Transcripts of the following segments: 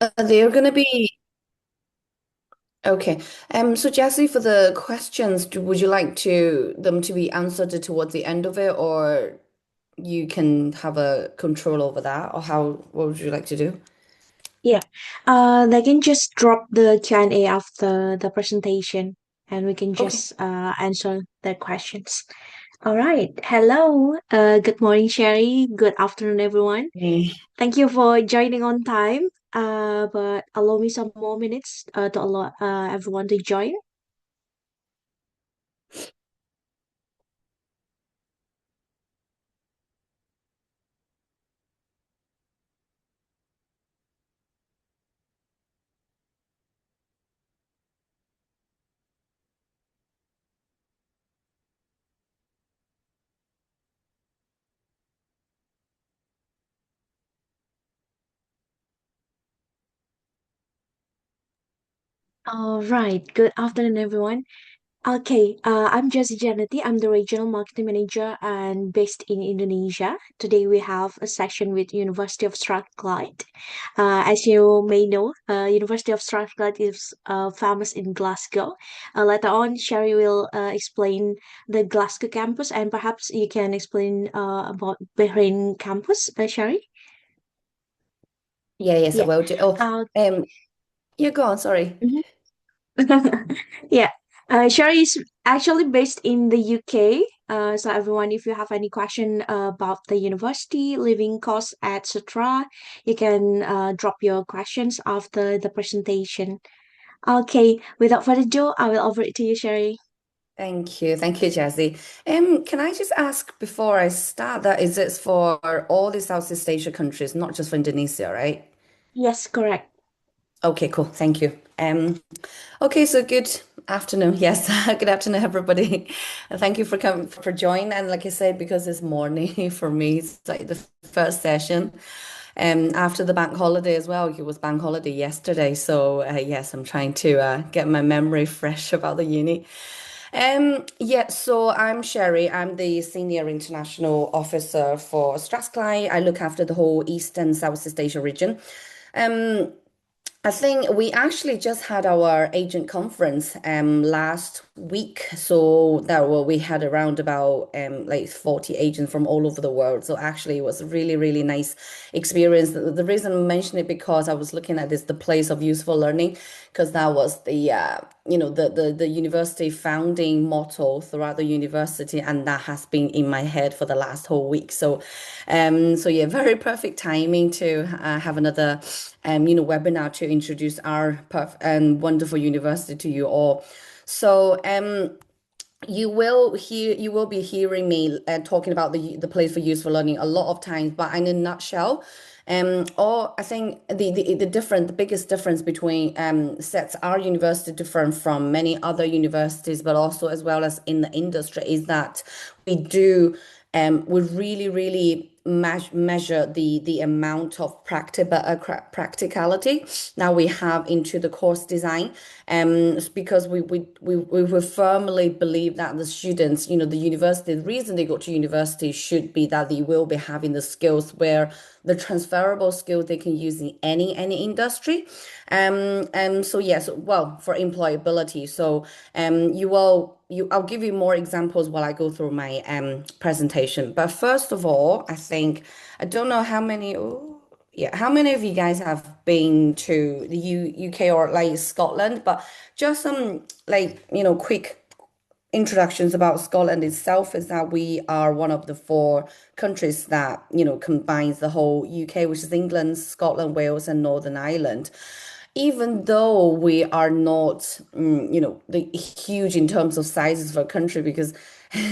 They're going to be okay. So Jesse, for the questions, would you like to them to be answered towards the end of it, or you can have a control over that, or how? What would you like to do? Yeah. They can just drop the Q&A after the presentation and we can Okay. just answer their questions. All right. Hello. Good morning, Sherry. Good afternoon, everyone. Mm. Thank you for joining on time. But allow me some more minutes to allow everyone to join. All right. Good afternoon, everyone. Okay, I'm Jessie Janety. I'm the regional marketing manager and based in Indonesia. Today we have a session with University of Strathclyde. As you may know, University of Strathclyde is famous in Glasgow. Later on, Sherry will explain the Glasgow campus, and perhaps you can explain about Bahrain campus, Sherry. Yeah, yes, I Yeah. will do. Oh, Uh, um, yeah, go on. Sorry. mhm. Yeah, Sherry is actually based in the UK. So everyone, if you have any question about the university, living costs, etc., you can drop your questions after the presentation. Okay, without further ado, I will over it to you, Sherry. Thank you, Jesse. Can I just ask before I start that is it for all the Southeast Asia countries, not just for Indonesia, right? Yes, correct. Okay, cool. Thank you. Okay, so good afternoon. Yes, good afternoon, everybody. And thank you for coming for joining. And like I said, because it's morning for me, it's like the first session. After the bank holiday as well. It was bank holiday yesterday, so yes, I'm trying to get my memory fresh about the uni. Yeah, so I'm Sherry. I'm the senior international officer for Strathclyde. I look after the whole East and Southeast Asia region. Um, I think we actually just had our agent conference last week. So that well, we had around about like 40 agents from all over the world. So actually it was a really, really nice experience. The reason I mention it because I was looking at this, the place of useful learning, because that was the the university founding motto throughout the university, and that has been in my head for the last whole week. So yeah, very perfect timing to have another webinar to introduce our perf and wonderful university to you all. So you will be hearing me talking about the place for useful learning a lot of times, but in a nutshell, or I think the biggest difference between sets our university different from many other universities, but also as well as in the industry, is that we do we really measure the amount of practicality now we have into the course design, because we firmly believe that the students, the university, the reason they go to university should be that they will be having the skills where the transferable skills they can use in any industry. So yes, well, for employability. So I'll give you more examples while I go through my presentation. But first of all, I don't know how many. Oh, yeah, how many of you guys have been to the UK or like Scotland? But just some like quick introductions about Scotland itself is that we are one of the four countries that combines the whole UK, which is England, Scotland, Wales, and Northern Ireland. Even though we are not, the huge in terms of sizes for a country, because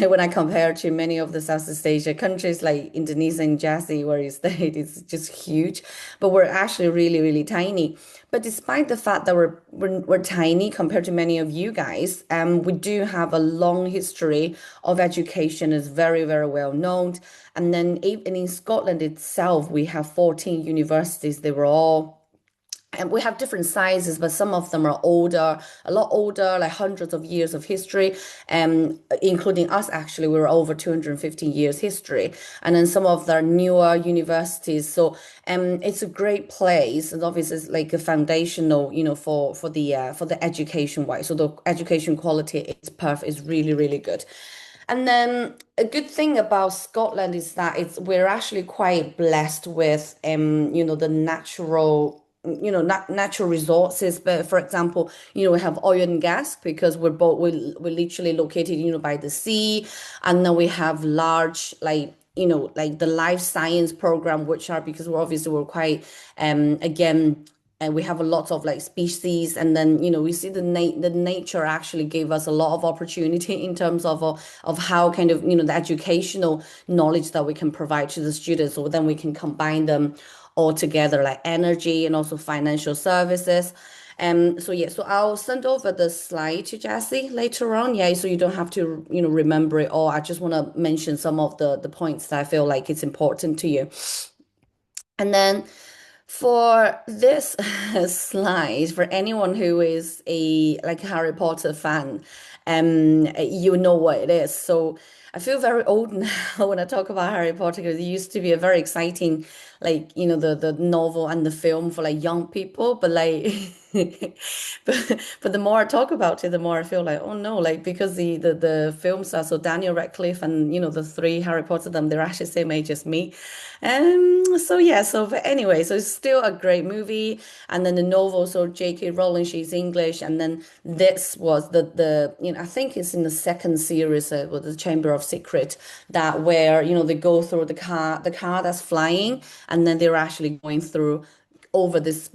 when I compare to many of the Southeast Asia countries like Indonesia and Jassy, where you stayed, it's just huge. But we're actually really, really tiny. But despite the fact that we're tiny compared to many of you guys, we do have a long history of education, is very, very well known. And then even in Scotland itself, we have 14 universities. They were all And we have different sizes, but some of them are older, a lot older, like hundreds of years of history, including us, actually, we were over 250 years history. And then some of the newer universities. So it's a great place. And obviously it's like a foundational, for the education wise. So the education quality is perfect, is really, really good. And then a good thing about Scotland is that we're actually quite blessed with the natural resources. But for example, we have oil and gas because we're literally located, by the sea. And then we have large, like the life science program, which are, because we're quite again, and we have a lot of like species. And then we see the nature actually gave us a lot of opportunity in terms of how kind of the educational knowledge that we can provide to the students, so then we can combine them all together, like energy and also financial services. So yeah, so I'll send over the slide to Jesse later on. Yeah, so you don't have to, remember it all. I just want to mention some of the points that I feel like it's important to you. And then for this slide, for anyone who is a like Harry Potter fan, you know what it is. So I feel very old now when I talk about Harry Potter, because it used to be a very exciting, like, the novel and the film for like young people, but like but the more I talk about it, the more I feel like, oh no, like, because the films are, so Daniel Radcliffe and the three Harry Potter, them, they're actually same age as me. So yeah, but anyway, so it's still a great movie. And then the novel, so J.K. Rowling, she's English, and then this was the I think it's in the second series, with the Chamber of Secret, that where they go through the car that's flying, and then they're actually going through over this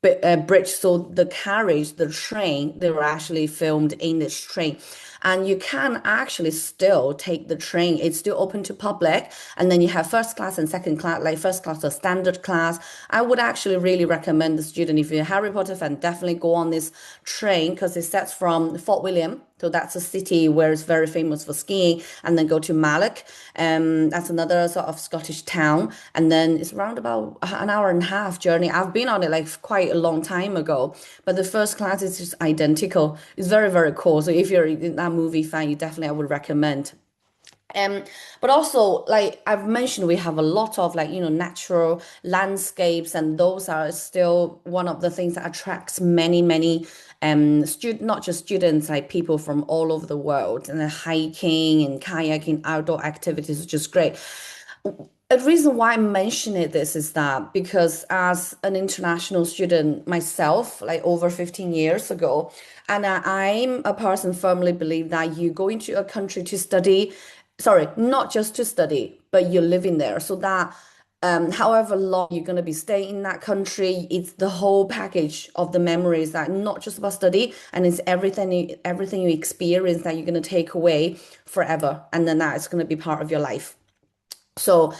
bridge. So the carriage, the train, they were actually filmed in this train. And you can actually still take the train. It's still open to public. And then you have first class and second class, like first class or standard class. I would actually really recommend the student, if you're a Harry Potter fan, definitely go on this train, because it starts from Fort William. So that's a city where it's very famous for skiing, and then go to Malloch. That's another sort of Scottish town, and then it's around about an hour and a half journey. I've been on it like quite a long time ago, but the first class is just identical. It's very, very cool. So if you're in that movie fan, you definitely, I would recommend. Um, but also, like I've mentioned, we have a lot of, like, natural landscapes, and those are still one of the things that attracts many, many not just students, like people from all over the world, and the hiking and kayaking, outdoor activities, which is great. A reason why I'm mentioning this is that because as an international student myself, like over 15 years ago, and I'm a person firmly believe that you go into a country to study, sorry, not just to study, but you're living there. So that however long you're going to be staying in that country, it's the whole package of the memories, that not just about study, and it's everything you experience that you're going to take away forever. And then that is going to be part of your life. So,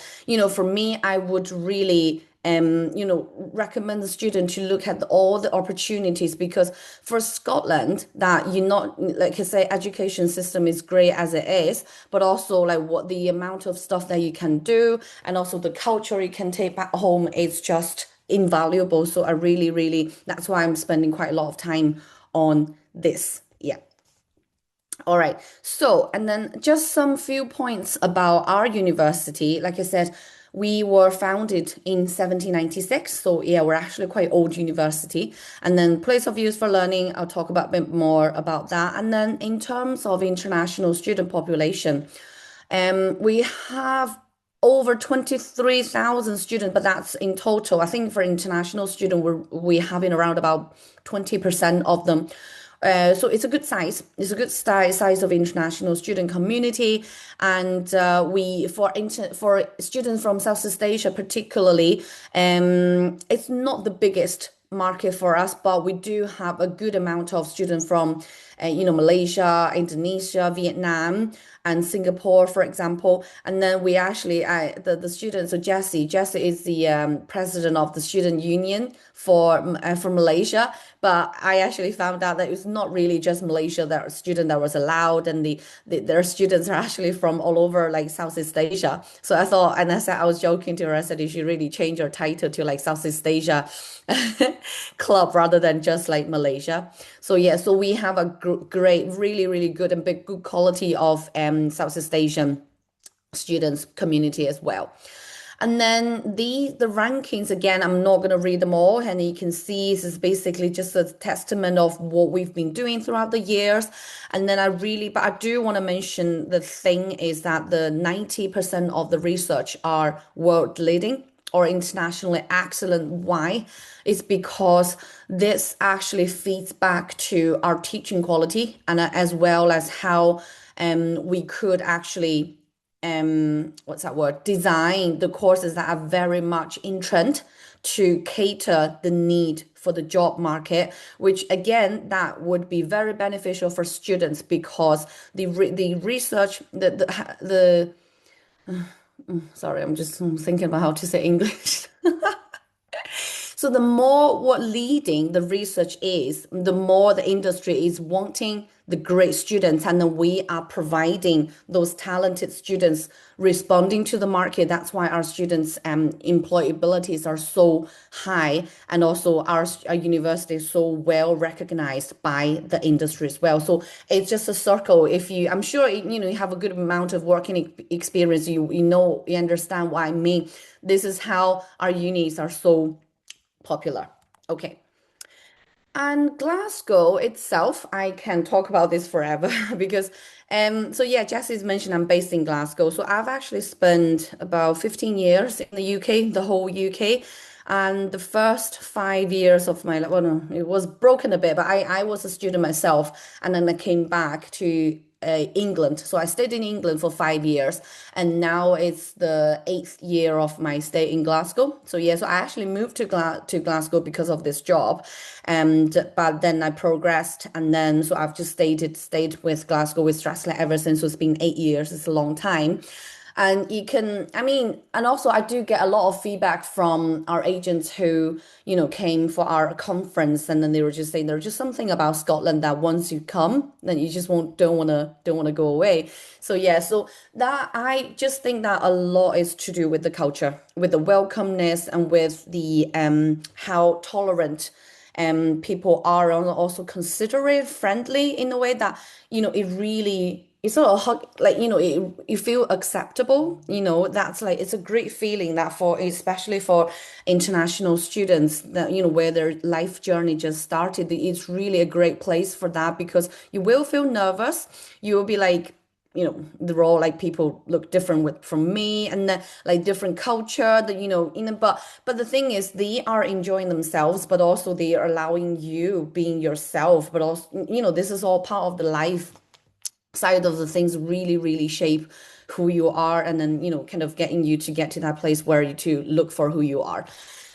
for me, I would really, recommend the student to look at all the opportunities, because for Scotland, that you not, like I say, education system is great as it is, but also like what the amount of stuff that you can do, and also the culture you can take back home is just invaluable. So I really, really, that's why I'm spending quite a lot of time on this. Yeah. All right. So, and then just some few points about our university. Like I said, we were founded in 1796. So, yeah, we're actually quite old university. And then place of use for learning, I'll talk about a bit more about that. And then in terms of international student population, we have over 23,000 students, but that's in total. I think for international student, we having around about 20% of them. So it's a good size. It's a good size of international student community, and we for students from Southeast Asia particularly, it's not the biggest market for us, but we do have a good amount of students from, Malaysia, Indonesia, Vietnam, and Singapore, for example. And then we actually, the students, so Jesse is the president of the student union for Malaysia, but I actually found out that it's not really just Malaysia that are student that was allowed, and their students are actually from all over like Southeast Asia. So I thought, and I said I was joking to her, I said you should really change your title to like Southeast Asia club rather than just like Malaysia. So yeah, so we have a great, really, really good and big, good quality of Southeast Asian students community as well. And then the rankings again, I'm not going to read them all, and you can see this is basically just a testament of what we've been doing throughout the years. And then but I do want to mention the thing is that the 90% of the research are world leading or internationally excellent. Why? It's because this actually feeds back to our teaching quality and as well as how we could actually what's that word, design the courses that are very much in trend to cater the need for the job market, which again that would be very beneficial for students because the research the sorry, I'm just thinking about how to say English. So the more what leading the research is, the more the industry is wanting the great students, and then we are providing those talented students responding to the market. That's why our students' employabilities are so high, and also our university is so well recognized by the industry as well. So it's just a circle. If you, I'm sure you have a good amount of working experience. You understand what I mean. This is how our unis are so popular. Okay. And Glasgow itself, I can talk about this forever because so yeah, Jesse's mentioned I'm based in Glasgow. So I've actually spent about 15 years in the UK, the whole UK. And the first 5 years of my life, well, no, it was broken a bit, but I was a student myself. And then I came back to England. So I stayed in England for 5 years, and now it's the eighth year of my stay in Glasgow. So yeah, so I actually moved to Glasgow because of this job, and but then I progressed, and then so I've just stayed with Glasgow with Strathclyde ever since. So it's been 8 years. It's a long time. And you can, I mean, and also I do get a lot of feedback from our agents who, came for our conference, and then they were just saying there's just something about Scotland that once you come, then you just won't don't wanna go away. So yeah, so that I just think that a lot is to do with the culture, with the welcomeness, and with the how tolerant people are, and also considerate, friendly in a way that, it really it's sort of like, you feel acceptable, that's like, it's a great feeling that for, especially for international students that, where their life journey just started, it's really a great place for that because you will feel nervous. You will be like, they're all like people look different from me, and then like different culture that but the thing is they are enjoying themselves, but also they are allowing you being yourself, but also this is all part of the life side of the things, really really shape who you are, and then kind of getting you to get to that place where you to look for who you are.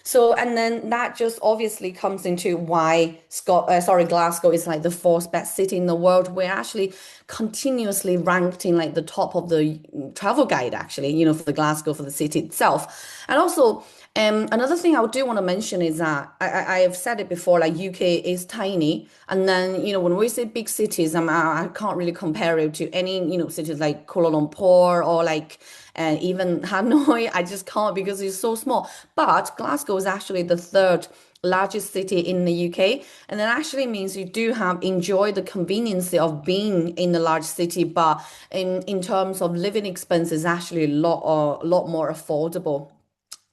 So, and then that just obviously comes into why Glasgow is like the fourth best city in the world. We're actually continuously ranked in like the top of the travel guide, actually, for the Glasgow, for the city itself. And also, another thing I do want to mention is that I have said it before, like UK is tiny, and then when we say big cities, I can't really compare it to any cities like Kuala Lumpur or like even Hanoi. I just can't because it's so small. But Glasgow is actually the third largest city in the UK, and that actually means you do have enjoy the convenience of being in a large city, but in terms of living expenses, actually a lot more affordable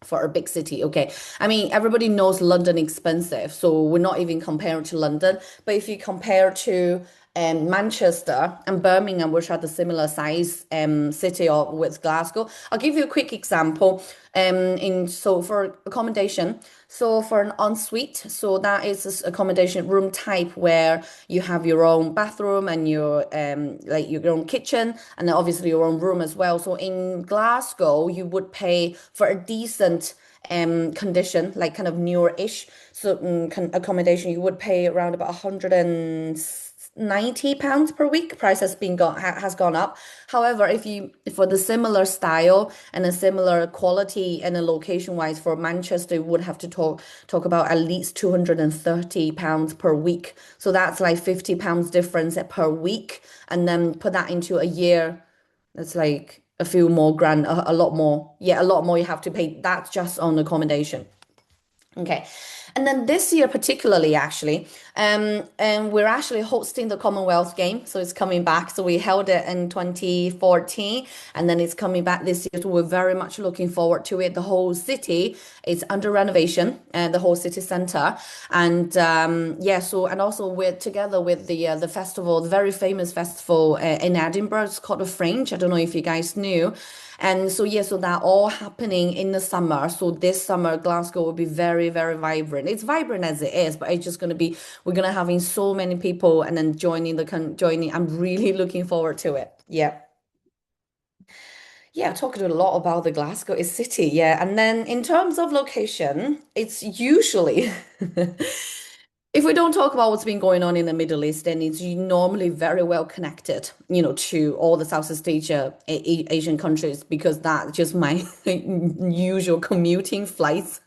for a big city. Okay. I mean, everybody knows London expensive, so we're not even comparing to London. But if you compare to Manchester and Birmingham, which are the similar size city or with Glasgow, I'll give you a quick example. In so for accommodation, so for an ensuite, so that is this accommodation room type where you have your own bathroom and your like your own kitchen, and then obviously your own room as well. So in Glasgow, you would pay for a decent condition, like kind of newer-ish, so accommodation, you would pay around about 100 £90 per week. Price has gone up. However, if you for the similar style and a similar quality and a location wise for Manchester, you would have to talk about at least £230 per week. So that's like £50 difference per week, and then put that into a year. That's like a few more grand, a lot more. Yeah, a lot more you have to pay. That's just on accommodation. Okay. And then this year, particularly, actually, and we're actually hosting the Commonwealth Game. So it's coming back. So we held it in 2014, and then it's coming back this year. So we're very much looking forward to it. The whole city is under renovation, and the whole city centre. And yeah, so, and also we're together with the festival, the very famous festival in Edinburgh. It's called the Fringe. I don't know if you guys knew. And so, yeah, so that all happening in the summer. So this summer, Glasgow will be very, very vibrant. It's vibrant as it is, but it's just going to be, we're going to having so many people and then joining. I'm really looking forward to it. Yeah. Yeah, talking a lot about the Glasgow city. Yeah. And then in terms of location, it's usually if we don't talk about what's been going on in the Middle East, then it's normally very well connected, to all the Southeast Asia, Asian countries, because that's just my usual commuting flights.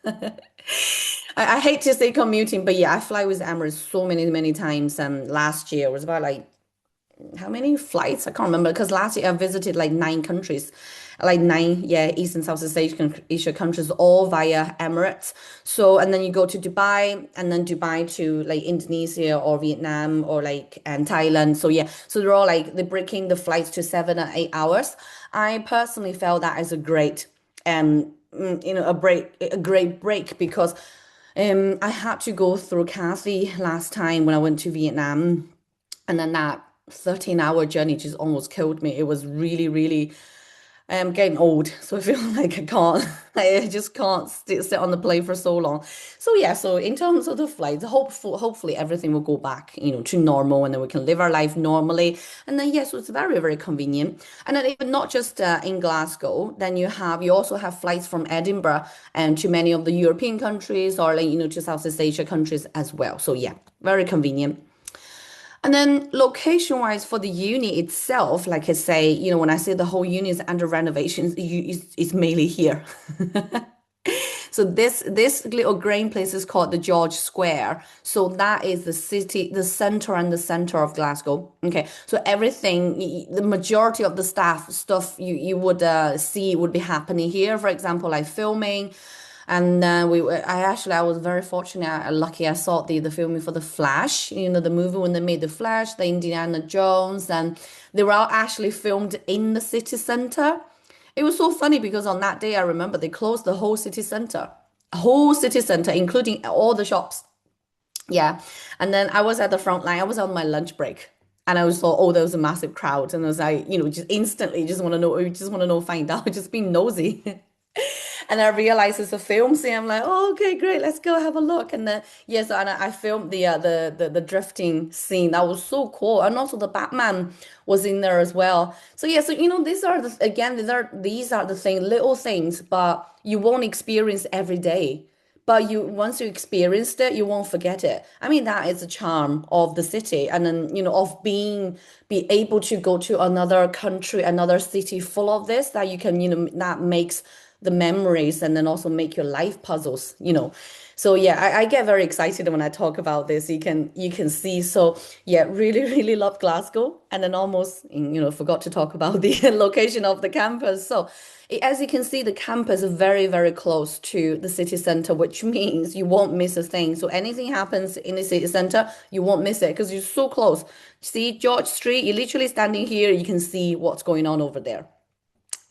I hate to say commuting, but yeah, I fly with Emirates so many, many times. Last year was about like how many flights? I can't remember because last year I visited like 9 countries, like nine, yeah, East and Southeast Asia countries, all via Emirates. So, and then you go to Dubai and then Dubai to like Indonesia or Vietnam or like Thailand. So, yeah, so they're all like they're breaking the flights to 7 or 8 hours. I personally felt that as a great, a great break because I had to go through Cathay last time when I went to Vietnam, and then that 13-hour journey just almost killed me. It was really, really getting old. So I feel like I can't, I just can't sit on the plane for so long. So yeah, so in terms of the flights, hopefully everything will go back, to normal and then we can live our life normally. And then yes, so it's very, very convenient. And then even not just in Glasgow, then you also have flights from Edinburgh and to many of the European countries or like, to Southeast Asia countries as well. So yeah, very convenient. And then location-wise for the uni itself, like I say, when I say the whole uni is under renovations, it's mainly here. So this little grain place is called the George Square. So that is the city, the center of Glasgow. Okay, so everything, the majority of the stuff you would see would be happening here. For example, like filming. And I was very fortunate, lucky. I saw the filming for the Flash, the movie when they made the Flash, the Indiana Jones, and they were all actually filmed in the city center. It was so funny because on that day, I remember they closed the whole city center, including all the shops. Yeah. And then I was at the front line. I was on my lunch break. And I was thought, oh, there was a massive crowd. And I was like, just instantly just want to know, find out, just being nosy. And I realized it's a film scene. I'm like, oh, okay, great, let's go have a look. And then yes, and I filmed the drifting scene. That was so cool. And also the Batman was in there as well. So yeah, so these are these are the little things, but you won't experience every day. But you once you experienced it, you won't forget it. I mean, that is the charm of the city, and then of be able to go to another country, another city full of this that you can that makes the memories and then also make your life puzzles. So yeah, I get very excited when I talk about this. You can see. So yeah, really, really love Glasgow. And then almost, forgot to talk about the location of the campus. So as you can see, the campus is very, very close to the city center, which means you won't miss a thing. So anything happens in the city center, you won't miss it because you're so close. See George Street, you're literally standing here, you can see what's going on over there.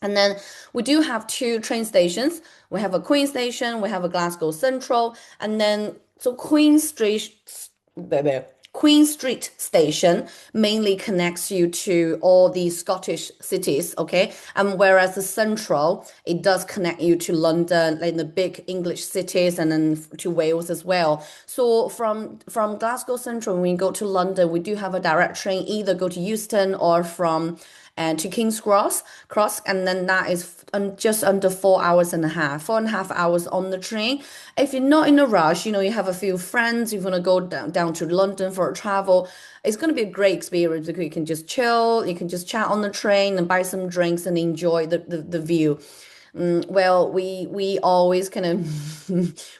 And then we do have 2 train stations. We have a Queen Station, we have a Glasgow Central, and then so Queen Street Station mainly connects you to all the Scottish cities, okay? And whereas the Central, it does connect you to London, like the big English cities, and then to Wales as well. So from Glasgow Central, when we go to London, we do have a direct train, either go to Euston or from and to King's Cross, and then that is just under 4 hours and a half, 4.5 hours on the train. If you're not in a rush, you have a few friends, you want to go down to London for a travel, it's going to be a great experience because you can just chill, you can just chat on the train and buy some drinks and enjoy the view. Well, we always kind of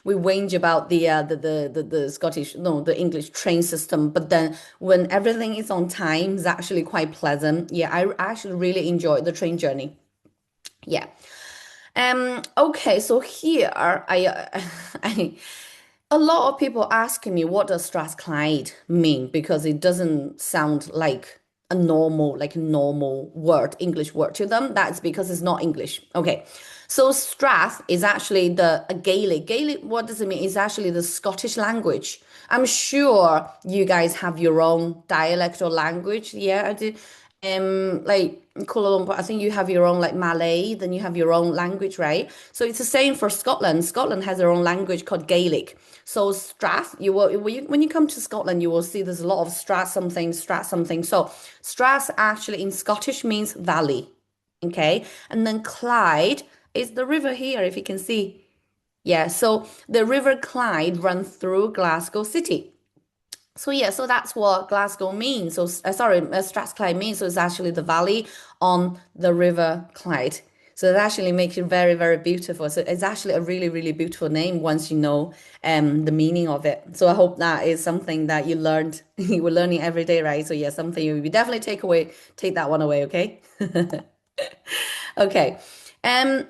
we whinge about the Scottish, no, the English train system, but then when everything is on time, it's actually quite pleasant. Yeah, I actually really enjoy the train journey. Yeah. Okay, so here I a lot of people asking me what does Strathclyde mean because it doesn't sound like a normal word, English word to them. That's because it's not English. Okay. So Strath is actually the a Gaelic. Gaelic, what does it mean? It's actually the Scottish language. I'm sure you guys have your own dialect or language. Yeah, I do. Like Kuala Lumpur, I think you have your own like Malay, then you have your own language, right? So it's the same for Scotland. Scotland has their own language called Gaelic. So Strath, you will when you come to Scotland, you will see there's a lot of Strath something, Strath something. So Strath actually in Scottish means valley, okay? And then Clyde is the river here, if you can see. Yeah, so the River Clyde runs through Glasgow City. So yeah, so that's what Glasgow means. So sorry, Strathclyde means. So it's actually the valley on the River Clyde. So it actually makes it very, very beautiful. So it's actually a really, really beautiful name once you know the meaning of it. So I hope that is something that you learned. You were learning every day, right? So yeah, something you definitely take that one away, okay? Okay. Um,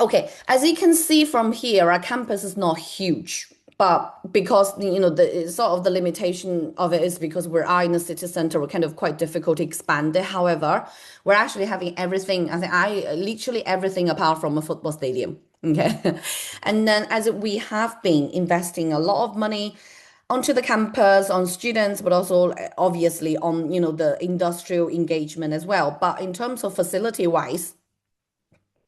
Okay, as you can see from here, our campus is not huge, but because the sort of the limitation of it is because we are in the city center, we're kind of quite difficult to expand it. However, we're actually having everything. I literally everything apart from a football stadium. Okay, and then as we have been investing a lot of money onto the campus, on students, but also obviously on the industrial engagement as well. But in terms of facility wise,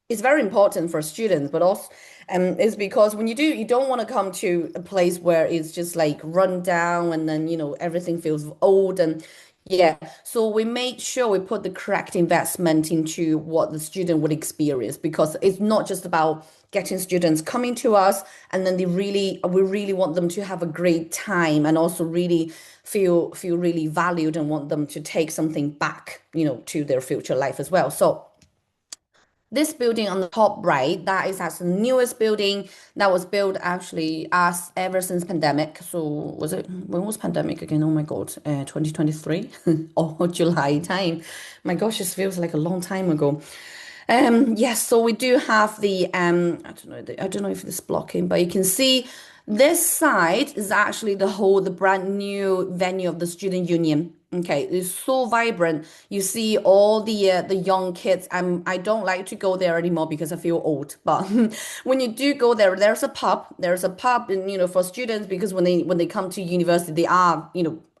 it's very important for students, but also is because when you don't want to come to a place where it's just like run down and then everything feels old and yeah. So we made sure we put the correct investment into what the student would experience because it's not just about getting students coming to us and then we really want them to have a great time and also really feel really valued and want them to take something back, to their future life as well. So this building on the top right, that is as the newest building that was built actually as ever since pandemic. So was it when was pandemic again? Oh my God, 2023 or July time. My gosh, this feels like a long time ago. Yes, so we do have I don't know if it's blocking, but you can see this side is actually the brand new venue of the student union. Okay, it's so vibrant. You see all the young kids. I don't like to go there anymore because I feel old. But when you do go there, there's a pub. There's a pub, and for students because when they come to university, they are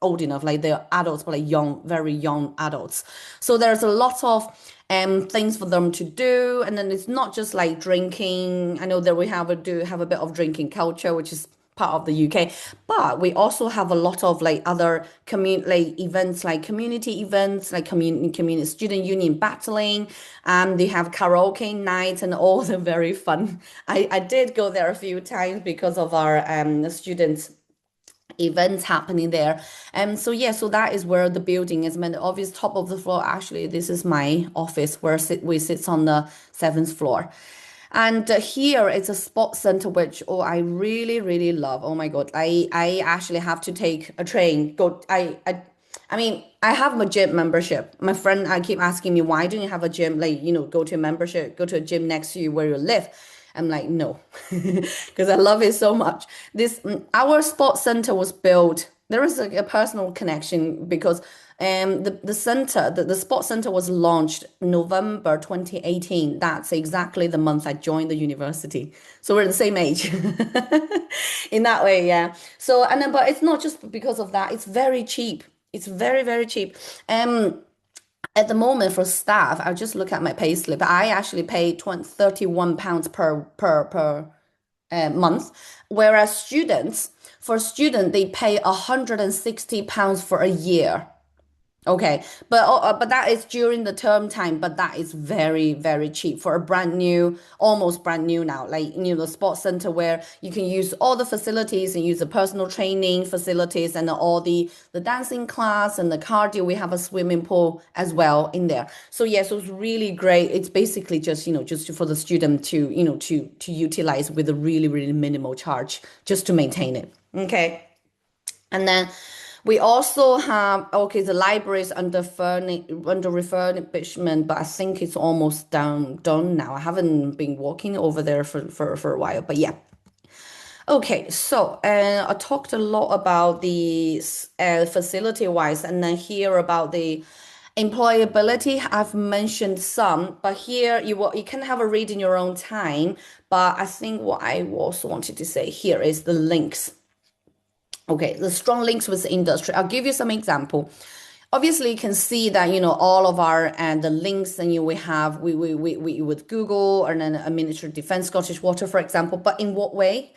old enough, like they're adults, but like young, very young adults. So there's a lot of things for them to do, and then it's not just like drinking. I know that we do have a bit of drinking culture, which is part of the UK, but we also have a lot of like other events, like community events, like community student union battling. They have karaoke nights and all the very fun. I did go there a few times because of our students events happening there. So yeah, so that is where the building is meant. Obvious top of the floor. Actually, this is my office where we sit on the seventh floor. And here it's a sports center, which I really really love. Oh my God, I actually have to take a train. I mean, I have a gym membership. My friend, I keep asking me, why don't you have a gym? Like, go to a membership, go to a gym next to you where you live. I'm like, no, because I love it so much. Our sports center was built. There is a personal connection because the sports center was launched November 2018. That's exactly the month I joined the university. So we're the same age in that way, yeah. So and then, but it's not just because of that. It's very cheap. It's very, very cheap. At the moment for staff, I'll just look at my pay slip. I actually pay 31 pounds per month, whereas for student, they pay 160 pounds for a year. Okay, but that is during the term time, but that is very, very cheap for a brand new, almost brand new now, like the sports center where you can use all the facilities and use the personal training facilities and all the dancing class and the cardio. We have a swimming pool as well in there. So yes, it was really great. It's basically just just for the student to to utilize with a really, really minimal charge just to maintain it. Okay. And then we also have, okay, the library is under refurbishment, but I think it's almost done now. I haven't been walking over there for a while, but yeah. Okay, so I talked a lot about the facility wise, and then here about the employability. I've mentioned some, but here you can have a read in your own time. But I think what I also wanted to say here is the links. Okay, the strong links with the industry. I'll give you some example. Obviously, you can see that all of our and the links, and we have we with Google and then a Ministry of Defence, Scottish Water, for example. But in what way?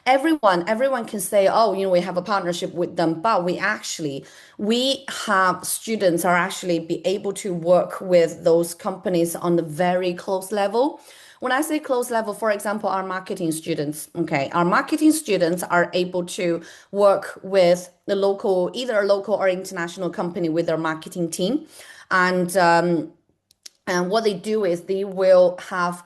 Everyone can say, oh, we have a partnership with them, but we have students are actually be able to work with those companies on the very close level. When I say close level, for example, our marketing students, okay, our marketing students are able to work with the local, either a local or international company with their marketing team. And and what they do is they will have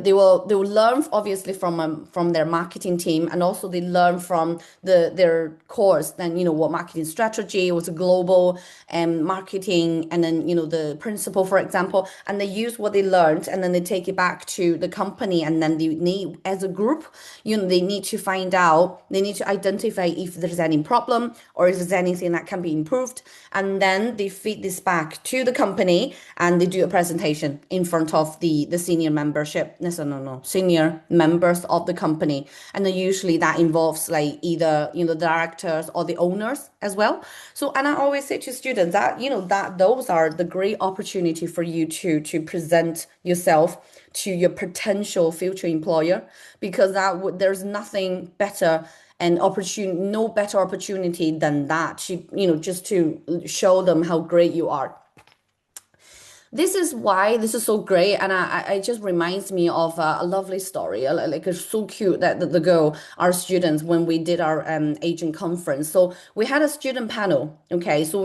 they will learn obviously from their marketing team, and also they learn from their course. Then what marketing strategy was, a global marketing, and then the principle, for example, and they use what they learned, and then they take it back to the company, and then they need, as a group, they need to find out, they need to identify if there's any problem or if there's anything that can be improved, and then they feed this back to the company, and they do a presentation in front of the senior membership. No, senior members of the company, and then usually that involves like either the directors or the owners as well. So, and I always say to students that that those are the great opportunity for you to present yourself to your potential future employer, because there's nothing better and no better opportunity than that to just to show them how great you are. This is why this is so great, and it just reminds me of a lovely story. Like it's so cute that the girl, our students, when we did our agent conference. So we had a student panel. Okay, so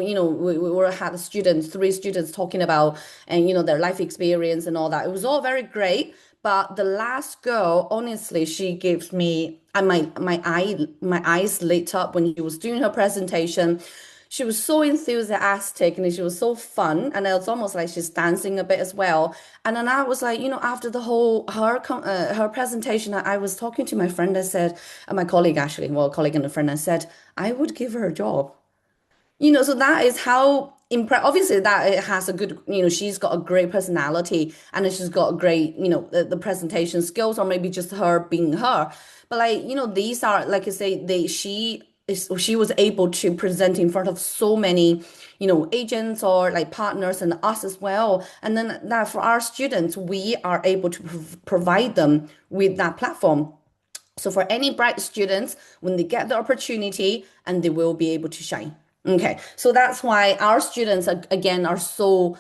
had students, three students talking about and their life experience and all that. It was all very great. But the last girl, honestly, she gives me, and my eyes lit up when she was doing her presentation. She was so enthusiastic and she was so fun, and it was almost like she's dancing a bit as well. And then I was like, after the whole her presentation, I was talking to my friend. I said, and my colleague actually, well, a colleague and a friend, I said I would give her a job. So that is how obviously that it has a good, she's got a great personality, and then she's got a great, the presentation skills, or maybe just her being her. But like, these are, like I say, she was able to present in front of so many, agents or like partners and us as well. And then that for our students, we are able to provide them with that platform. So for any bright students, when they get the opportunity, and they will be able to shine. Okay, so that's why our students again are so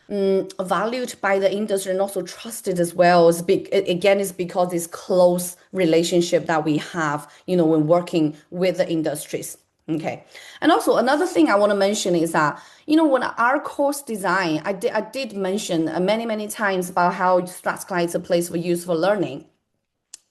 valued by the industry and also trusted as well. Again, it's because it's close relationship that we have, when working with the industries. Okay, and also another thing I want to mention is that when our course design, I did mention many times about how Strathclyde is a place for useful learning.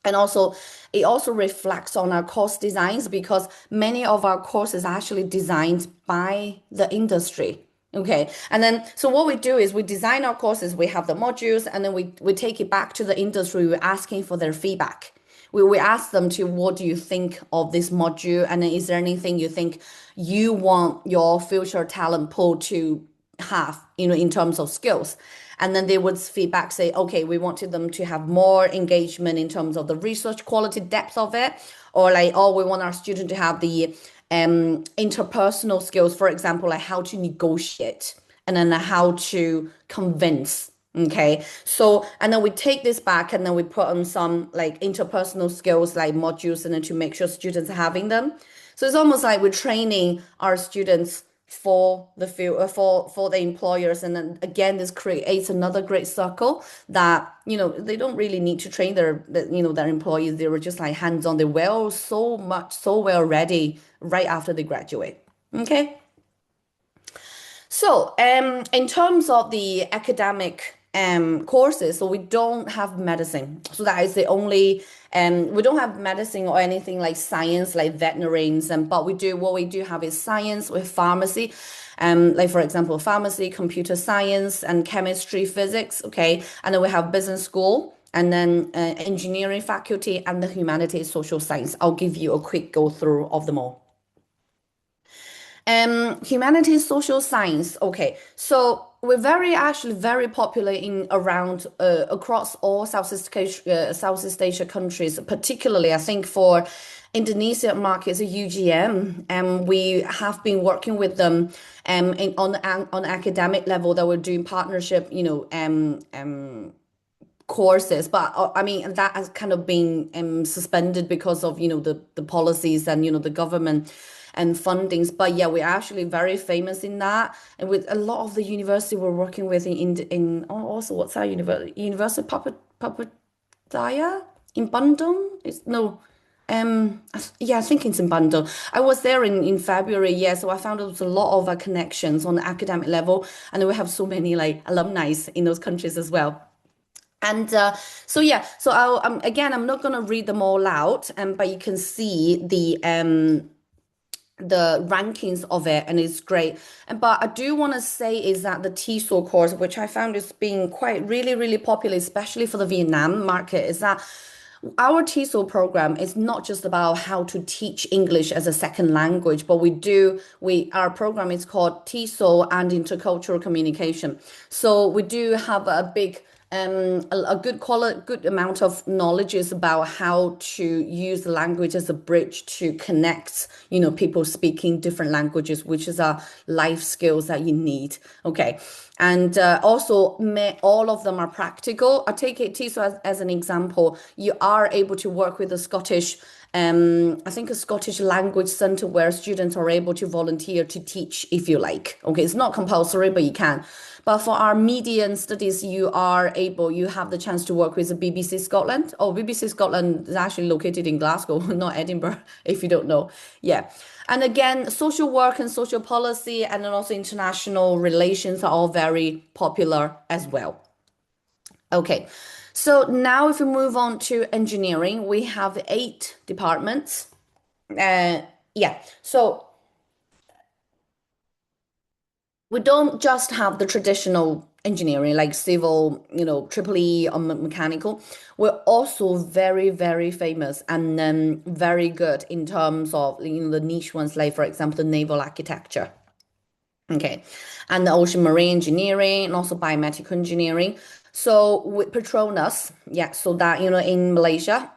And also, it also reflects on our course designs, because many of our courses are actually designed by the industry. Okay. And then, so what we do is we design our courses, we have the modules, and then we take it back to the industry. We're asking for their feedback. We ask them to, what do you think of this module? And then is there anything you think you want your future talent pool to have, in terms of skills? And then they would feedback, say, okay, we wanted them to have more engagement in terms of the research quality, depth of it, or like, oh, we want our student to have the interpersonal skills, for example, like how to negotiate, and then how to convince. Okay, so and then we take this back, and then we put on some like interpersonal skills like modules, and then to make sure students are having them. So it's almost like we're training our students for the field for the employers. And then again, this creates another great circle that, they don't really need to train their employees. They were just like hands-on. They're so well ready right after they graduate. Okay. So, in terms of the academic courses, so we don't have medicine. So that is the only, we don't have medicine or anything like science, like veterinarians, but what we do have is science with pharmacy. Like for example, pharmacy, computer science, and chemistry, physics. Okay, and then we have business school, and then engineering faculty, and the humanities, social science. I'll give you a quick go through of them all. Humanities, social science. Okay, so we're actually very popular in around across all Southeast Asia countries, particularly I think for Indonesia markets, UGM, and we have been working with them on academic level that we're doing partnership, courses, but I mean that has kind of been suspended because of the policies and the government and fundings. But yeah, we're actually very famous in that, and with a lot of the university we're working with in also what's our University Papataya in Bandung? It's no. Yeah, I think it's in Bandung. I was there in February, yeah, so I found there was a lot of connections on the academic level, and we have so many like alumni in those countries as well. And so yeah, so again, I'm not gonna read them all out, but you can see the rankings of it, and it's great. And but I do want to say is that the TESOL course, which I found is being quite really popular, especially for the Vietnam market, is that our TESOL program is not just about how to teach English as a second language, but our program is called TESOL and Intercultural Communication. So we do have a big a good amount of knowledge is about how to use the language as a bridge to connect, people speaking different languages, which is a life skills that you need. Okay. And also, all of them are practical. I take it, TESOL, as an example. You are able to work with the Scottish, I think a Scottish language centre where students are able to volunteer to teach if you like. Okay, it's not compulsory, but you can. But for our media and studies, you have the chance to work with the BBC Scotland. Oh, BBC Scotland is actually located in Glasgow, not Edinburgh, if you don't know. Yeah. And again, social work and social policy and then also international relations are all very popular as well. Okay. So now if we move on to engineering, we have 8 departments. Uh, yeah. So we don't just have the traditional engineering like civil, triple E or mechanical. We're also very famous and very good in terms of the niche ones, like for example, the naval architecture. Okay, and the ocean marine engineering and also biomedical engineering. So with Petronas, yeah, so that in Malaysia,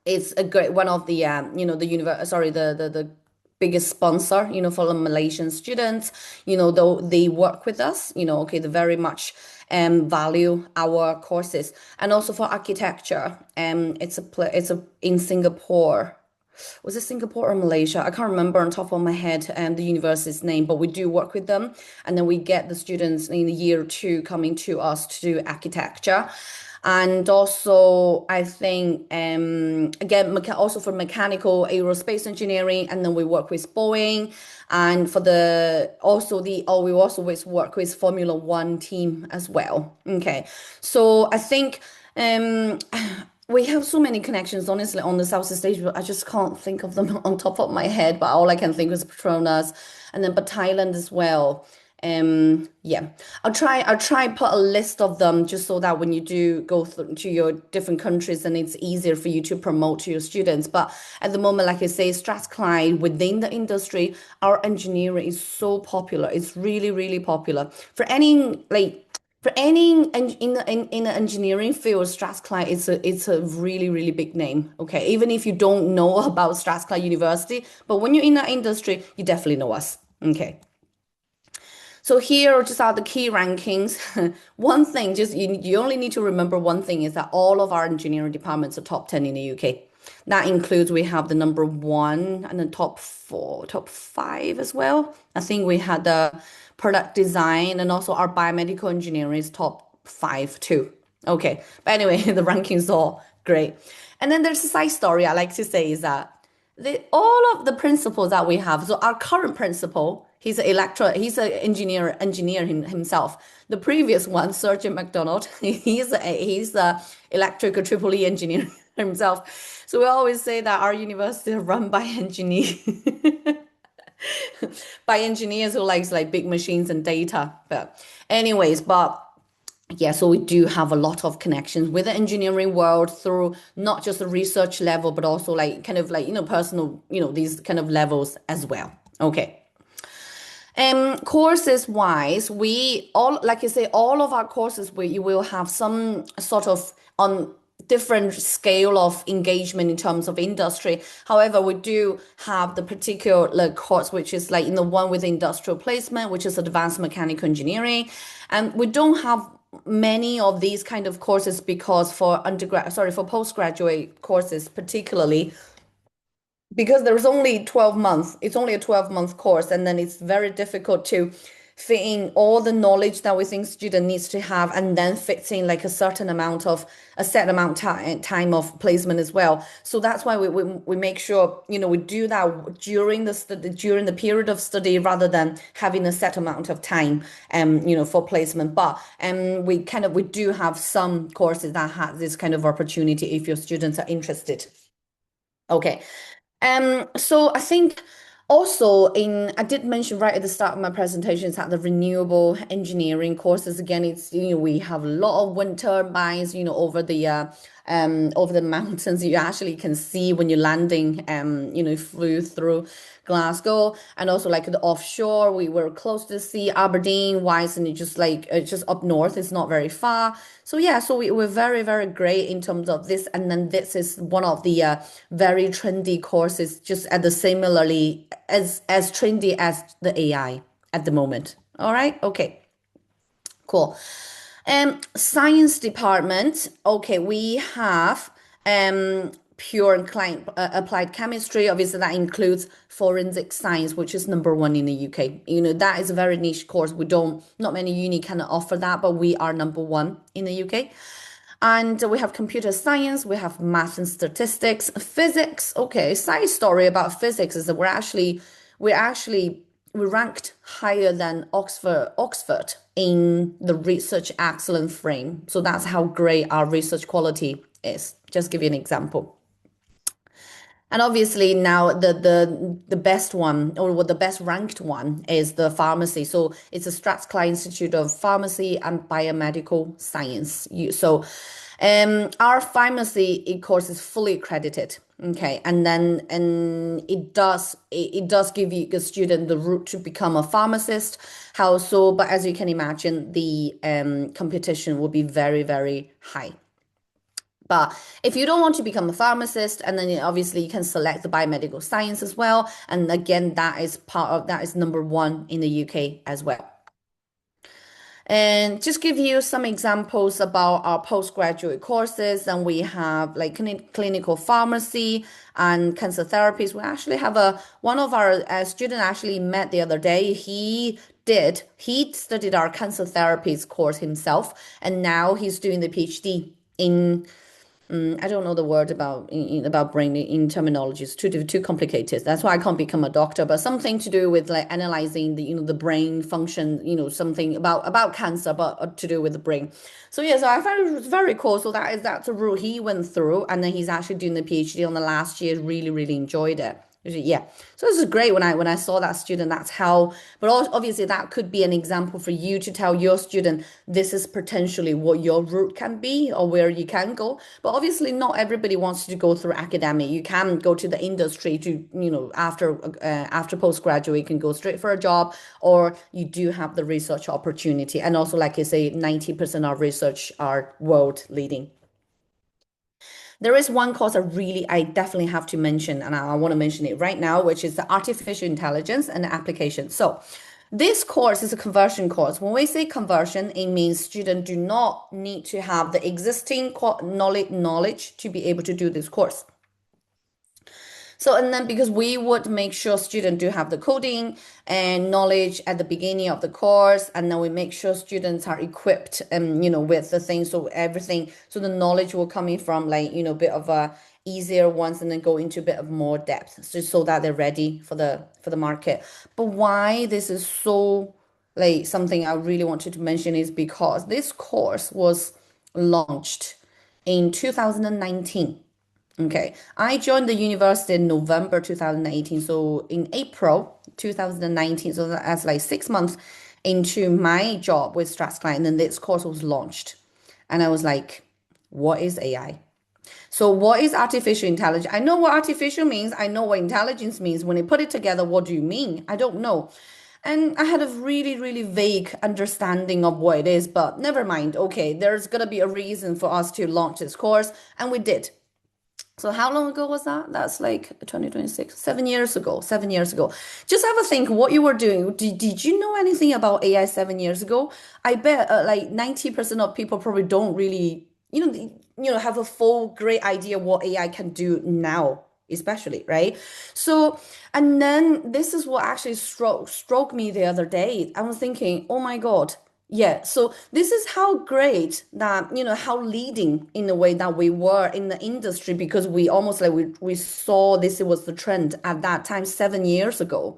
it's a great one of the the sorry, the biggest sponsor, for the Malaysian students. Though they work with us, okay, they very much value our courses. And also for architecture, it's in Singapore. Was it Singapore or Malaysia? I can't remember on top of my head the university's name, but we do work with them, and then we get the students in the year 2 coming to us to do architecture. And also, I think again, also for mechanical aerospace engineering, and then we work with Boeing, and for we also work with Formula One team as well. Okay, so I think we have so many connections, honestly, on the Southeast Asia, but I just can't think of them on top of my head. But all I can think is Petronas, and then but Thailand as well. Yeah, I'll try put a list of them just so that when you do go through to your different countries, then it's easier for you to promote to your students. But at the moment, like I say, Strathclyde within the industry, our engineering is so popular. It's really popular for any in the engineering field. Strathclyde it's a really big name. Okay, even if you don't know about Strathclyde University, but when you're in the industry, you definitely know us. Okay. So here just are the key rankings. One thing, just you only need to remember one thing is that all of our engineering departments are top 10 in the UK. That includes we have the number one and the top four, top five as well. I think we had the product design and also our biomedical engineering is top five too. Okay, but anyway, the rankings are great. And then there's a side story I like to say is that all of the principals that we have. So our current principal, he's an engineer himself. The previous one, Sergeant McDonald, he's a electrical triple E engineer himself. So we always say that our university is run by engineers, by engineers who likes like big machines and data. But anyways, but yeah, so we do have a lot of connections with the engineering world through not just the research level, but also like kind of like, personal, these kind of levels as well. Okay. Courses wise, we all, like I say, all of our courses, we you will have some sort of on different scale of engagement in terms of industry. However, we do have the particular course, which is like, one with industrial placement, which is advanced mechanical engineering. And we don't have many of these kind of courses because for postgraduate courses, particularly, because there's only 12 months, it's only a 12-month course, and then it's very difficult to fit in all the knowledge that we think student needs to have and then fit in like a set amount time of placement as well. So that's why we make sure, we do that during the study, during the period of study, rather than having a set amount of time, for placement. But we do have some courses that have this kind of opportunity if your students are interested. Okay. So I think also I did mention right at the start of my presentation is that the renewable engineering courses, again, we have a lot of wind turbines, over the mountains. You actually can see when you're landing, flew through Glasgow, and also like the offshore, we were close to the sea, Aberdeen, wise, and it's just up north, it's not very far. So yeah, so we're very, very great in terms of this. And then this is one of the very trendy courses, just at the similarly as trendy as the AI at the moment. All right, okay. Cool. Science department. Okay, we have pure and applied chemistry. Obviously, that includes forensic science, which is number one in the UK. That is a very niche course. Not many uni can offer that, but we are number one in the UK. And we have computer science, we have math and statistics, physics. Okay, side story about physics is that we ranked higher than Oxford in the research excellence frame. So that's how great our research quality is. Just give you an example. And obviously now the best one, or what the best ranked one, is the pharmacy. So it's a Strathclyde Institute of Pharmacy and Biomedical Science. Our pharmacy course is fully accredited. Okay, and it does give you, the student, the route to become a pharmacist. How so? But as you can imagine, the competition will be very, very high. But if you don't want to become a pharmacist, and then obviously you can select the biomedical science as well. And again, that is number one in the UK as well. And just give you some examples about our postgraduate courses. And we have like clinical pharmacy and cancer therapies. We actually have one of our student actually met the other day. He studied our cancer therapies course himself, and now he's doing the PhD in I don't know the word about brain in terminology. It's too complicated. That's why I can't become a doctor. But something to do with like analyzing the brain function. Something about cancer, but to do with the brain. So yeah, so I found it was very cool. So that's a route he went through, and then he's actually doing the PhD on the last year. Really, really enjoyed it. Yeah, so this is great when I saw that student. That's how, but obviously that could be an example for you to tell your student this is potentially what your route can be or where you can go. But obviously, not everybody wants to go through academic. You can go to the industry to, after postgraduate, you can go straight for a job, or you do have the research opportunity. And also, like I say, 90% of research are world leading. There is one course I definitely have to mention, and I want to mention it right now, which is the artificial intelligence and application. So this course is a conversion course. When we say conversion, it means students do not need to have the existing knowledge to be able to do this course. So, and then because we would make sure students do have the coding and knowledge at the beginning of the course, and then we make sure students are equipped, with the things, so everything, so the knowledge will come in from like, a bit of a easier ones and then go into a bit of more depth, so that they're ready for the market. But why this is so like something I really wanted to mention is because this course was launched in 2019. Okay, I joined the university in November 2018. So in April 2019, so that's like 6 months into my job with Strathclyde, and then this course was launched. And I was like, what is AI? So what is artificial intelligence? I know what artificial means. I know what intelligence means. When you put it together, what do you mean? I don't know. And I had a really, really vague understanding of what it is, but never mind. Okay, there's gonna be a reason for us to launch this course, and we did. So how long ago was that? That's like 2026, 7 years ago, 7 years ago. Just have a think what you were doing. Did you know anything about AI 7 years ago? I bet like 90% of people probably don't really, have a full great idea what AI can do now, especially, right? So, and then this is what actually stroke me the other day. I was thinking, oh my God, yeah, so this is how great that, how leading in the way that we were in the industry, because we almost like we saw this was the trend at that time 7 years ago.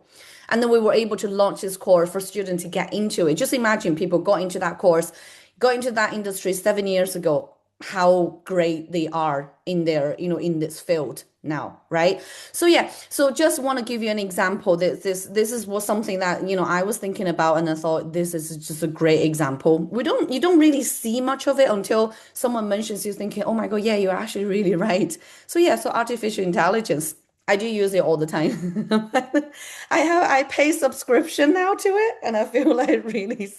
And then we were able to launch this course for students to get into it. Just imagine people got into that course, got into that industry 7 years ago, how great they are in their, in this field now, right? So yeah, so just want to give you an example. This is was something that, I was thinking about, and I thought this is just a great example. You don't really see much of it until someone mentions you, thinking, oh my God, yeah, you're actually really right. So yeah, so artificial intelligence. I do use it all the time. I pay subscription now to it, and I feel like really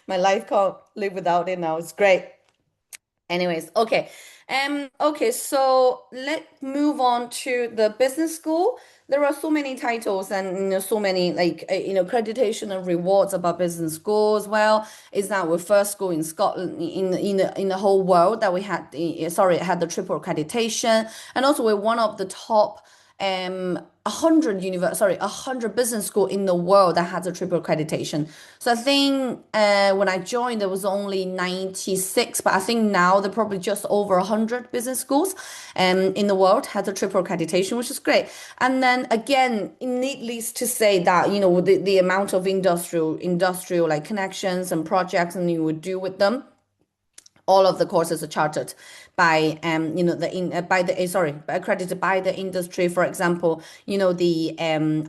my life can't live without it now. It's great. Anyways, okay. Okay, so let's move on to the business school. There are so many titles and so many like accreditation and rewards about business school as well. Is that we're first school in Scotland in the whole world that we had had the triple accreditation, and also we're one of the top 100 business school in the world that has a triple accreditation. So I think when I joined there was only 96, but I think now they're probably just over 100 business schools in the world has a triple accreditation, which is great. And then again, needless to say that the amount of industrial like connections and projects and you would do with them, all of the courses are chartered by by the accredited by the industry. For example, the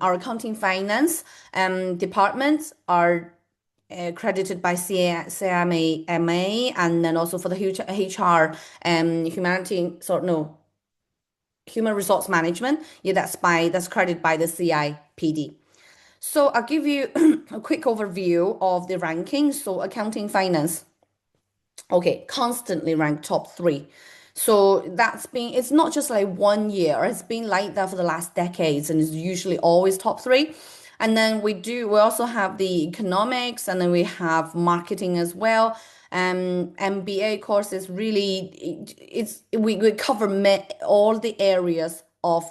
our accounting finance departments are accredited by CMA, and then also for the HR human resource management, yeah, that's credited by the CIPD. So I'll give you a quick overview of the rankings. So accounting finance, okay, constantly ranked top three. So it's not just like 1 year, it's been like that for the last decades, and it's usually always top three. And then we also have the economics, and then we have marketing as well. MBA courses really, we cover all the areas of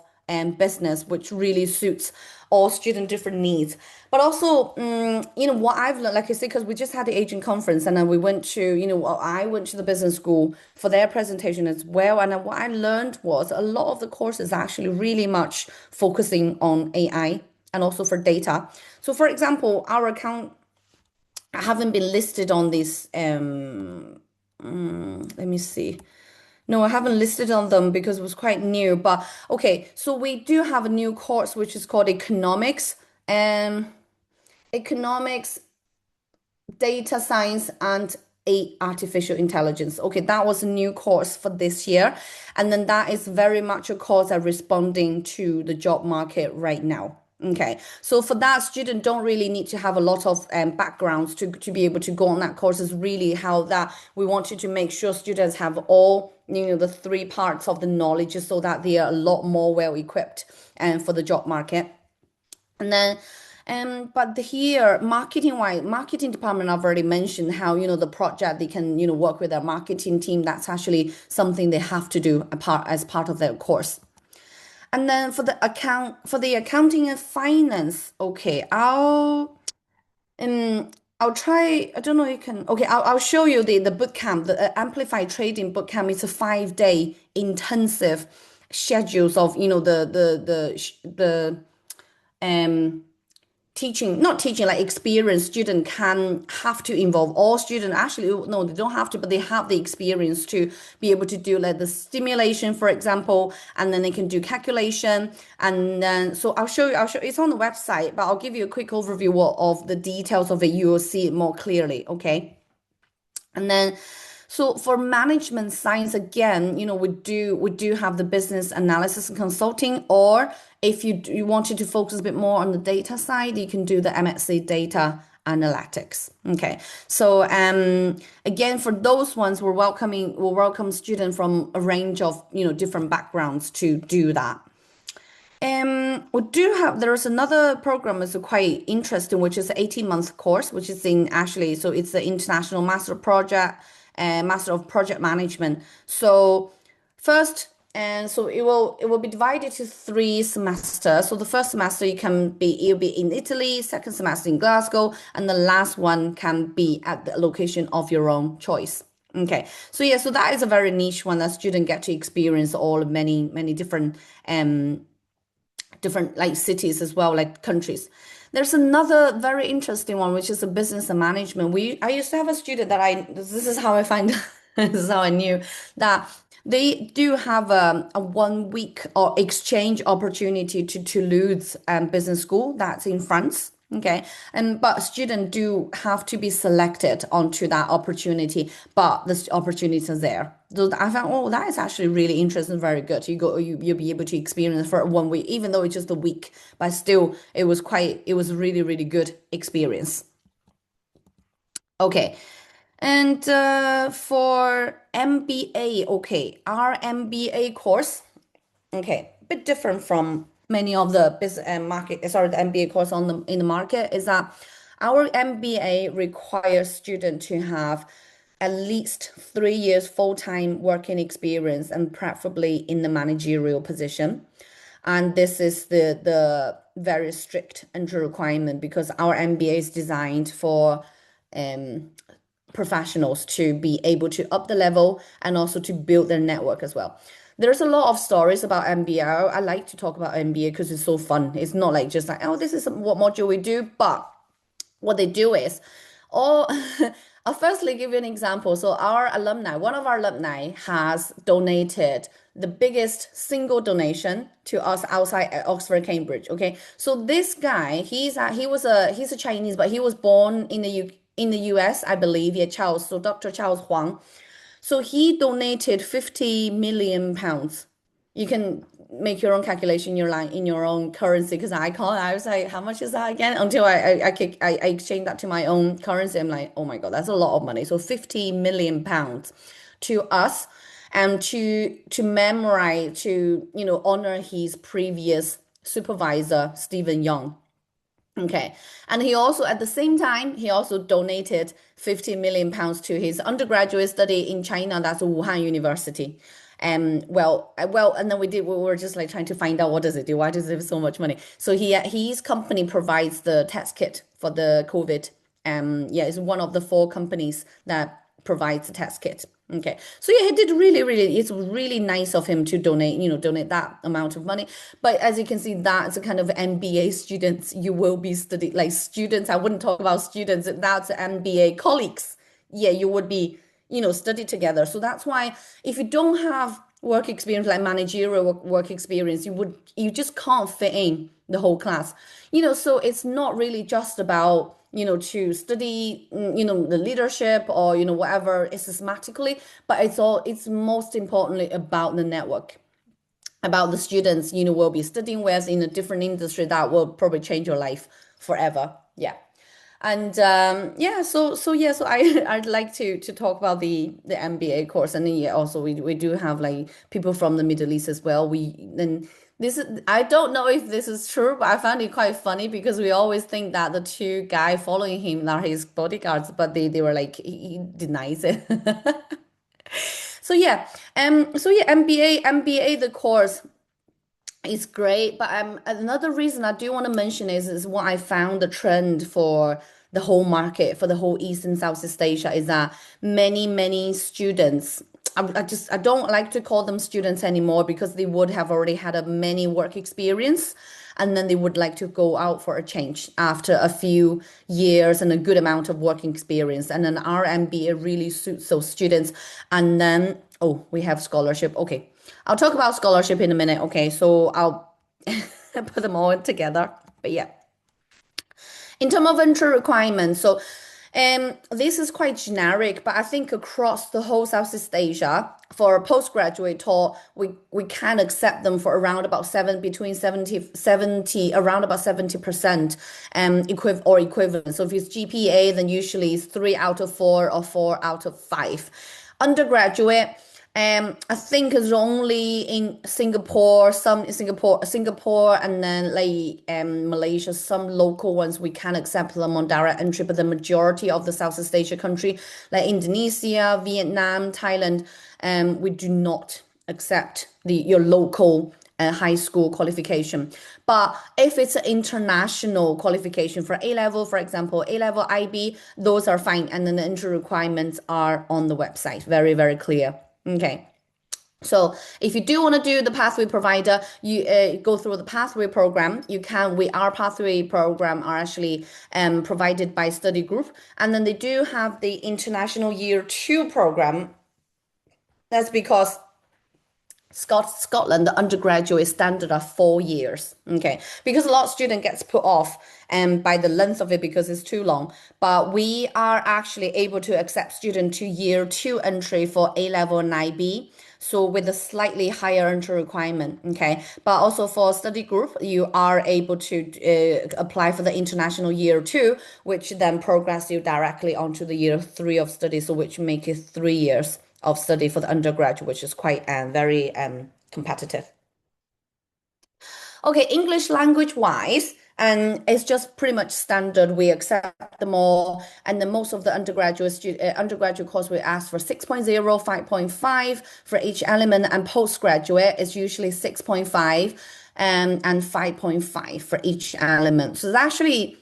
business, which really suits all student different needs. But also, what I've learned, like I said, because we just had the agent conference, and then we went to, I went to the business school for their presentation as well. And then what I learned was a lot of the courses are actually really much focusing on AI and also for data. So, for example, our account haven't been listed on this. Let me see. No, I haven't listed on them because it was quite new. But okay, so we do have a new course which is called economics. Economics, data science, and artificial intelligence. Okay, that was a new course for this year. And then that is very much a course that responding to the job market right now. Okay, so for that, student don't really need to have a lot of backgrounds to be able to go on that course. Is really how that we wanted to make sure students have all the three parts of the knowledge, so that they are a lot more well equipped and for the job market. And then, but here, marketing department, I've already mentioned how, the project they can, work with their marketing team. That's actually something they have to do as part of their course. And then for the accounting and finance, okay, I'll try. I don't know. You can. Okay, I'll show you the boot camp. The Amplified Trading boot camp is a 5 day intensive schedules of the teaching, not teaching, like experienced student can have to involve all students. Actually, no, they don't have to, but they have the experience to be able to do like the stimulation, for example, and then they can do calculation. And then, so I'll show it's on the website, but I'll give you a quick overview of the details of it. You will see it more clearly. Okay. And then, so for management science, again, we do have the business analysis and consulting, or if you wanted to focus a bit more on the data side, you can do the MSc data analytics. Okay. So again, for those ones, we'll welcome students from a range of different backgrounds to do that. We do have, there is another program is quite interesting, which is an 18-month course, which is in actually, so it's the International Master of Project Management. So first, and so it will be divided to 3 semesters. So the first semester it'll be in Italy, second semester in Glasgow, and the last one can be at the location of your own choice. Okay, so yeah, so that is a very niche one that students get to experience all many different like cities as well, like countries. There's another very interesting one, which is a business and management. I used to have a student that this is how I find, this is how I knew that they do have a 1 week or exchange opportunity to Toulouse Business School that's in France. Okay, and but students do have to be selected onto that opportunity, but the opportunities are there. So I found, oh, that is actually really interesting, very good. You'll be able to experience for 1 week, even though it's just a week, but still, it was really, really good experience. Okay, and for MBA, okay, our MBA course. Okay, a bit different from many of the business and market, sorry, the MBA course in the market is that our MBA requires students to have at least 3 years full-time working experience and preferably in the managerial position. And this is the very strict entry requirement because our MBA is designed for professionals to be able to up the level and also to build their network as well. There's a lot of stories about MBA. I like to talk about MBA because it's so fun. It's not like just like, oh, this is what module we do, but what they do is, all I'll firstly give you an example. So our alumni, one of our alumni has donated the biggest single donation to us outside at Oxford, Cambridge. Okay, so this guy, he's a Chinese, but he was born in in the US, I believe. Yeah, Charles. So Dr. Charles Huang. So he donated 50 million pounds. You can make your own calculation in your own currency because I can't. I was like, how much is that again? Until I exchange that to my own currency. I'm like, oh my God, that's a lot of money. So 50 million pounds to us and to memorize, to honor his previous supervisor, Stephen Young. Okay. And he also, at the same time, he also donated 50 million pounds to his undergraduate study in China. That's Wuhan University. And then we were just like trying to find out what does it do? Why does it have so much money? So his company provides the test kit for the COVID. Yeah, it's one of the 4 companies that provides the test kit. Okay. So yeah, he did really, really, it's really nice of him to donate that amount of money. But as you can see, that's a kind of MBA students you will be studying, like students. I wouldn't talk about students, that's MBA colleagues. Yeah, you would be, study together. So that's why if you don't have work experience, like managerial work experience, you just can't fit in the whole class. So it's not really just about to study, the leadership or, whatever systematically, but it's most importantly about the network, about the students, will be studying with in a different industry that will probably change your life forever. Yeah. And yeah, so I'd like to talk about the MBA course, and then yeah, also we do have like people from the Middle East as well. I don't know if this is true, but I found it quite funny because we always think that the 2 guy following him are his bodyguards, but they were like he denies it. So yeah, MBA the course. It's great, but another reason I do want to mention is what I found the trend for the whole market for the whole East and Southeast Asia is that many students. I don't like to call them students anymore because they would have already had a many work experience, and then they would like to go out for a change after a few years and a good amount of working experience, and an RMBA really suits those students. And then oh, we have scholarship. Okay. I'll talk about scholarship in a minute. Okay, so I'll put them all together. But yeah, in terms of entry requirements, so this is quite generic, but I think across the whole Southeast Asia, for a postgraduate talk, we can accept them for around about between 70 around about 70% equivalent. So if it's GPA, then usually it's 3 out of 4 or 4 out of 5. Undergraduate, I think it's only in Singapore, Singapore, and then like Malaysia, some local ones we can accept them on direct entry, but the majority of the Southeast Asia country, like Indonesia, Vietnam, Thailand, we do not accept the your local high school qualification. But if it's an international qualification for A level, for example, A level IB, those are fine. And then the entry requirements are on the website. Very clear. Okay. So if you do want to do the pathway provider, you go through the pathway program. You can. Our pathway program are actually provided by study group, and then they do have the international year 2 program. That's because Scotland, the undergraduate standard are 4 years. Okay, because a lot of student gets put off by the length of it because it's too long. But we are actually able to accept student to year 2 entry for A level and IB. So with a slightly higher entry requirement, okay. But also for study group, you are able to apply for the international year 2, which then progress you directly onto the year 3 of study. So which make it 3 years of study for the undergraduate, which is quite very competitive. Okay, English language wise, and it's just pretty much standard. We accept them all, and then most of the undergraduate course we ask for 6.0, 5.5 for each element, and postgraduate is usually 6.5 and 5.5 for each element. So it's actually